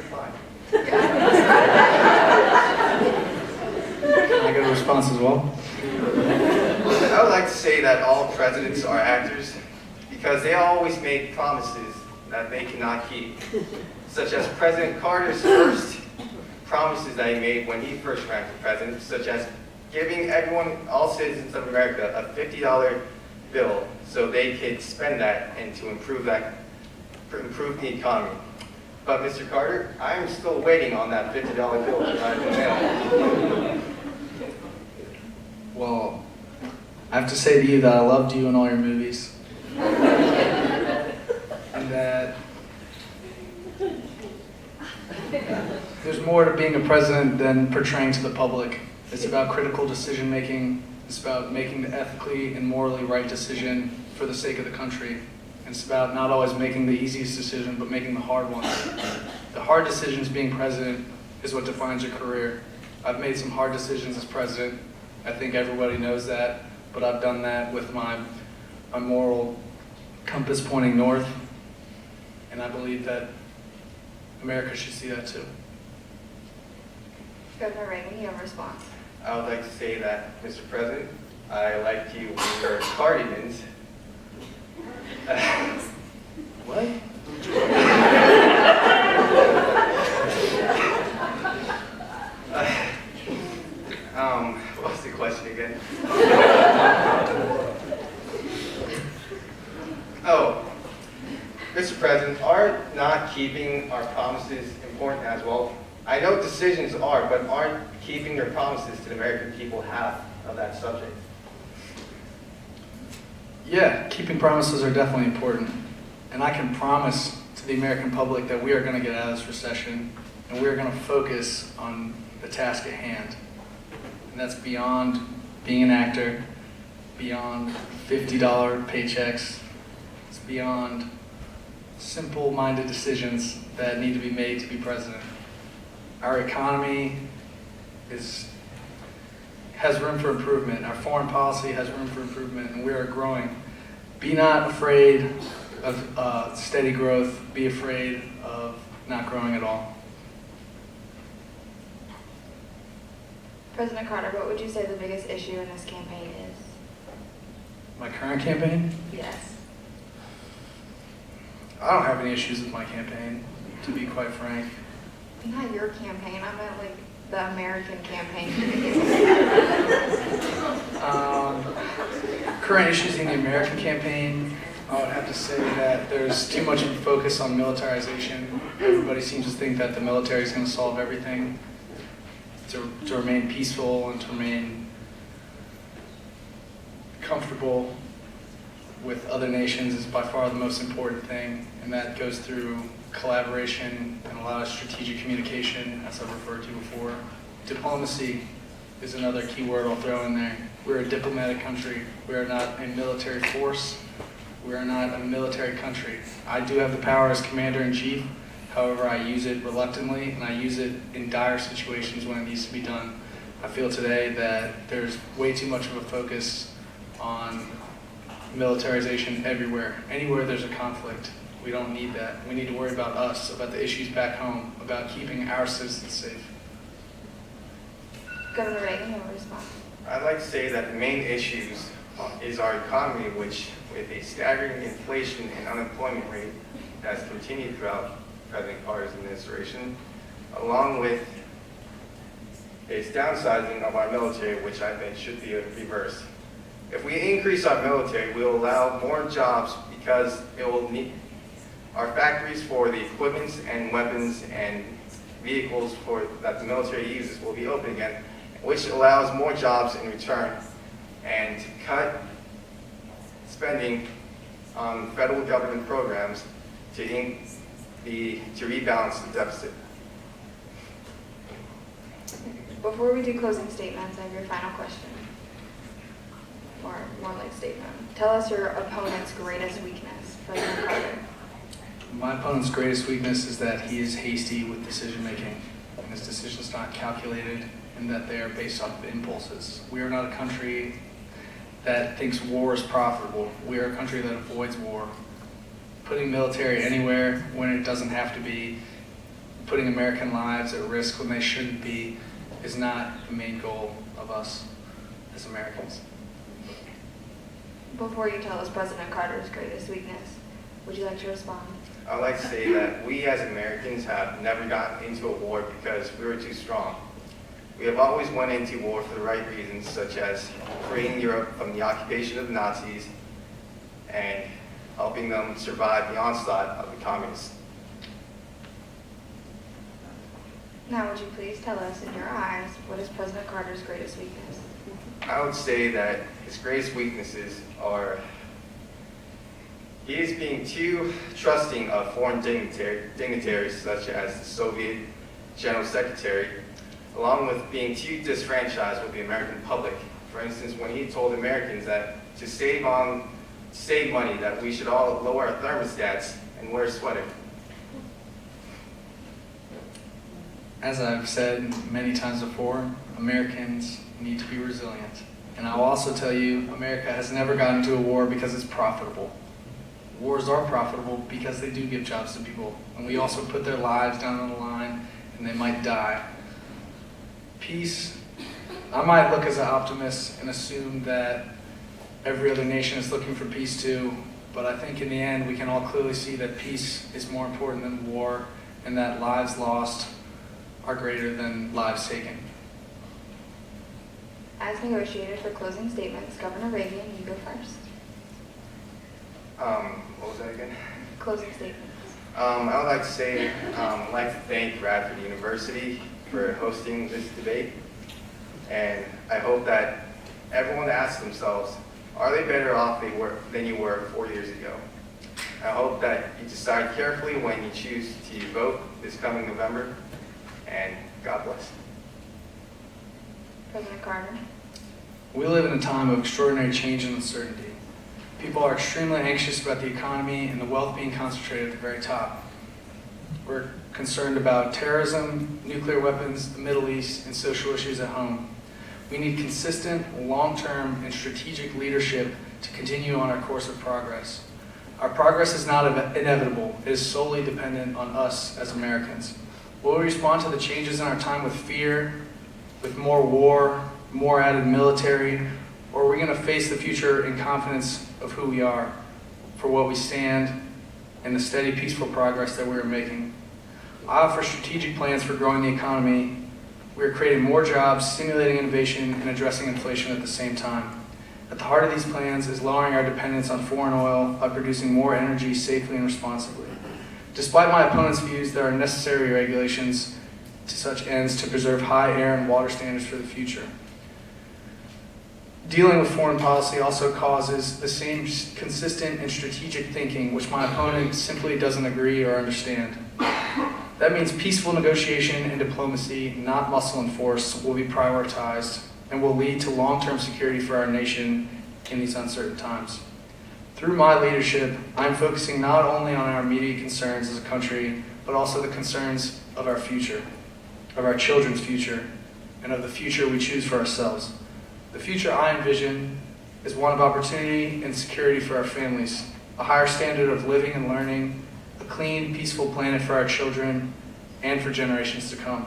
fine. Can I get a response as well? I would like to say that all presidents are actors because they always make promises that they cannot keep, such as President Carter's first promises that he made when he first ran for president, such as giving everyone, all citizens of America, a $50 bill so they could spend that and to improve the economy. But Mr. Carter, I am still waiting on that $50 bill to arrive in the mail. Well, I have to say to you that I loved you in all your movies. And that there's more to being a president than portraying to the public. It's about critical decision making. It's about making the ethically and morally right decision for the sake of the country. And it's about not always making the easiest decision, but making the hard ones. The hard decisions being president is what defines your career. I've made some hard decisions as president. I think everybody knows that, but I've done that with my moral compass pointing north, and I believe that America should see that too. Governor Reagan, you have a response. I would like to say that, Mr. President, I liked you in your cardigans. What? What was the question again? Oh, Mr. President, are not keeping our promises important as well? I know decisions are, but aren't keeping their promises to the American people half of that subject? Yeah, keeping promises are definitely important. And I can promise to the American public that we are going to get out of this recession and we are going to focus on the task at hand. And that's beyond being an actor, beyond $50 paychecks. It's beyond simple-minded decisions that need to be made to be president. Our economy has room for improvement. Our foreign policy has room for improvement, and we are growing. Be not afraid of steady growth. Be afraid of not growing at all. President Carter, what would you say the biggest issue in this campaign is? My current campaign? Yes. I don't have any issues with my campaign, to be quite frank. Not your campaign, I meant like the American campaign. Current issues in the American campaign, I would have to say that there's too much of a focus on militarization. Everybody seems to think that the military is going to solve everything. To remain peaceful and to remain comfortable with other nations is by far the most important thing, and that goes through collaboration and a lot of strategic communication, as I've referred to before. Diplomacy is another key word I'll throw in there. We're a diplomatic country. We are not a military force. We are not a military country. I do have the power as commander-in-chief. However, I use it reluctantly, and I use it in dire situations when it needs to be done. I feel today that there's way too much of a focus on militarization everywhere. Anywhere there's a conflict, we don't need that. We need to worry about us, about the issues back home, about keeping our citizens safe. Governor Reagan, you have a response. I'd like to say that the main issues is our economy, which with a staggering inflation and unemployment rate that has continued throughout President Carter's administration, along with its downsizing of our military, which I think should be reversed. If we increase our military, we will allow more jobs because it will need our factories for the equipment and weapons and vehicles that the military uses will be open again, which allows more jobs in return, and cut spending on federal government programs to rebalance the deficit. Before we do closing statements, I have your final question. Or more like statement. Tell us your opponent's greatest weakness, President Carter. My opponent's greatest weakness is that he is hasty with decision making, and his decisions not calculated, and that they are based off of impulses. We are not a country that thinks war is profitable. We are a country that avoids war. Putting military anywhere when it doesn't have to be putting American lives at risk when they shouldn't be is not the main goal of us as Americans. Before you tell us President Carter's greatest weakness, would you like to respond? I'd like to say that we as Americans have never gotten into a war because we were too strong. We have always went into war for the right reasons, such as freeing Europe from the occupation of the Nazis and helping them survive the onslaught of the communists. Now, would you please tell us, in your eyes, what is President Carter's greatest weakness? I would say that his greatest weaknesses are he is being too trusting of foreign dignitaries such as the Soviet General Secretary, along with being too disfranchised with the American public. For instance, when he told Americans that to save money, that we should all lower our thermostats and wear a sweater. As I've said many times before, Americans need to be resilient. And I will also tell you, America has never gotten into a war because it's profitable. Wars are profitable because they do give jobs to people. And we also put their lives down on the line and they might die. Peace, I might look as an optimist and assume that every other nation is looking for peace too. But I think in the end, we can all clearly see that peace is more important than war and that lives lost are greater than lives taken. As negotiated for closing statements, Governor Reagan, you go first. What was that again? Closing statements. I would like to say, I'd like to thank Radford University for hosting this debate. And I hope that everyone asks themselves, are they better off than you were 4 years ago? I hope that you decide carefully when you choose to vote this coming November. And God bless. President Carter. We live in a time of extraordinary change and uncertainty. People are extremely anxious about the economy and the wealth being concentrated at the very top. We're concerned about terrorism, nuclear weapons, the Middle East, and social issues at home. We need consistent, long-term, and strategic leadership to continue on our course of progress. Our progress is not inevitable. It is solely dependent on us as Americans. Will we respond to the changes in our time with fear, with more war, more added military, or are we going to face the future in confidence of who we are, for what we stand, and the steady, peaceful progress that we are making? I offer strategic plans for growing the economy. We are creating more jobs, stimulating innovation, and addressing inflation at the same time. At the heart of these plans is lowering our dependence on foreign oil by producing more energy safely and responsibly. Despite my opponent's views, there are necessary regulations to such ends to preserve high air and water standards for the future. Dealing with foreign policy also causes the same consistent and strategic thinking, which my opponent simply doesn't agree or understand. That means peaceful negotiation and diplomacy, not muscle and force, will be prioritized and will lead to long-term security for our nation in these uncertain times. Through my leadership, I'm focusing not only on our immediate concerns as a country, but also the concerns of our future, of our children's future, and of the future we choose for ourselves. The future I envision is one of opportunity and security for our families, a higher standard of living and learning, a clean, peaceful planet for our children, and for generations to come.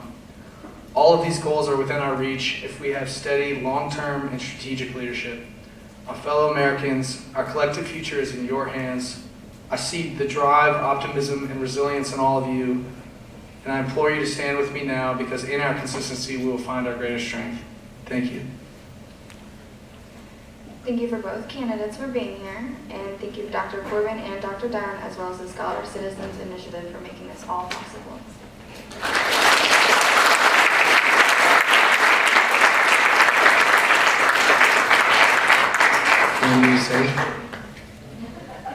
All of these goals are within our reach if we have steady, long-term, and strategic leadership. My fellow Americans, our collective future is in your hands. I see the drive, optimism, and resilience in all of you, and I implore you to stand with me now because in our consistency we will find our greatest strength. Thank you. Thank you for both candidates for being here, and thank you to Dr. Corbin and Dr. Dunn, as well as the Scholar Citizens Initiative for making this all possible. Can you stage?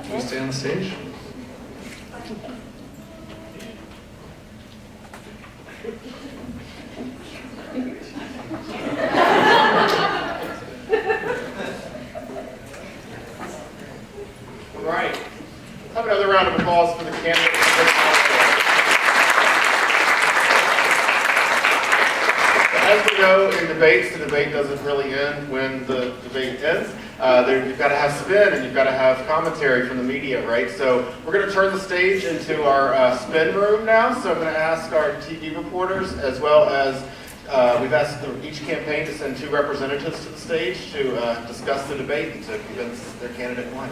Can you stay on the stage? All right. Have another round of applause for the candidates. as we know in debates, the debate doesn't really end when the debate ends. You've got to have spin and you've got to have commentary from the media, right? So we're going to turn the stage into our spin room now. So I'm going to ask our TV reporters, as well as we've asked each campaign to send 2 representatives to the stage to discuss the debate and to convince their candidate won.